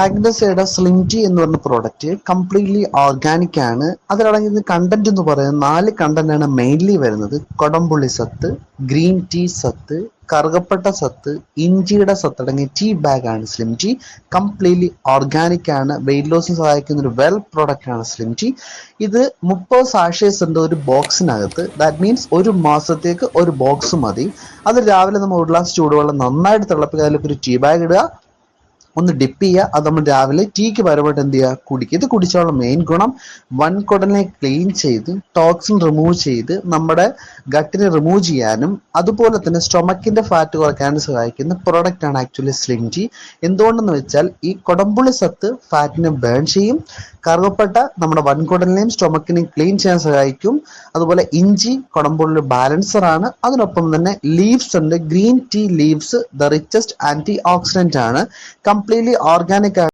മാഗ്നസയുടെ slim tea എന്ന് പറഞ്ഞ product completely organic ആണ്. അതിലടങ്ങിയ കണ്ടന്റ് എന്ന് പറയുന്നത് 4 കണ്ടന്റ് ആണ് മെയിൻലി വരുന്നത്. കൊടംപുള്ളി സത്ത്, ഗ്രീൻ ടീ സത്ത്, കറുകപ്പട്ട സത്ത്, ഇഞ്ചിയുടെ സത്ത് അടങ്ങിയ ടീ ബാഗ് ആണ് സ്ലിം ടീ. കംപ്ലീറ്റ്ലി ഓർഗാനിക് ആണ്. വെയിറ്റ് ലോസിന് സഹായിക്കുന്ന ഒരു വെൽ പ്രോഡക്റ്റ് ആണ് സ്ലിം ടീ. ഇത് 30 സാഷേഴ്സ് ഉണ്ട് ഒരു ബോക്സിനകത്ത്. ദാറ്റ് മീൻസ് ഒരു മാസത്തേക്ക് ഒരു ബോക്സ് മതി. അത് രാവിലെ നമ്മൾ 1 ഗ്ലാസ് ചൂടുവെള്ളം നന്നായിട്ട് തിളപ്പിക്കുക, അതിലേക്ക് ഒരു ടീ ബാഗ് ഇടുക, ഒന്ന് ഡിപ്പ് ചെയ്യുക. അത് നമ്മൾ രാവിലെ ടീക്ക് പരമായിട്ട് എന്ത് ചെയ്യുക, കുടിക്കുക. ഇത് കുടിച്ചാലുള്ള മെയിൻ ഗുണം വൻകുടലിനെ ക്ലീൻ ചെയ്ത് ടോക്സിൻ റിമൂവ് ചെയ്ത് നമ്മുടെ ഗട്ടിനെ റിമൂവ് ചെയ്യാനും അതുപോലെ തന്നെ സ്റ്റൊമക്കിന്റെ ഫാറ്റ് കുറയ്ക്കാനും സഹായിക്കുന്ന പ്രൊഡക്റ്റ് ആണ് ആക്ച്വലി സ്ലിം ടീ. എന്തുകൊണ്ടെന്ന് വെച്ചാൽ ഈ കൊടംപുള്ളി സത്ത് ഫാറ്റിനെ ബേൺ ചെയ്യും, കറുവപ്പട്ട നമ്മുടെ വൻകുടലിനെയും സ്റ്റൊമക്കിനെയും ക്ലീൻ ചെയ്യാൻ സഹായിക്കും. അതുപോലെ ഇഞ്ചി കൊടംപുള്ളി ബാലൻസർ ആണ്. അതിനൊപ്പം തന്നെ ലീവ്സ് ഉണ്ട്. Green tea leaves the richest antioxidant ആണ്. Completely organic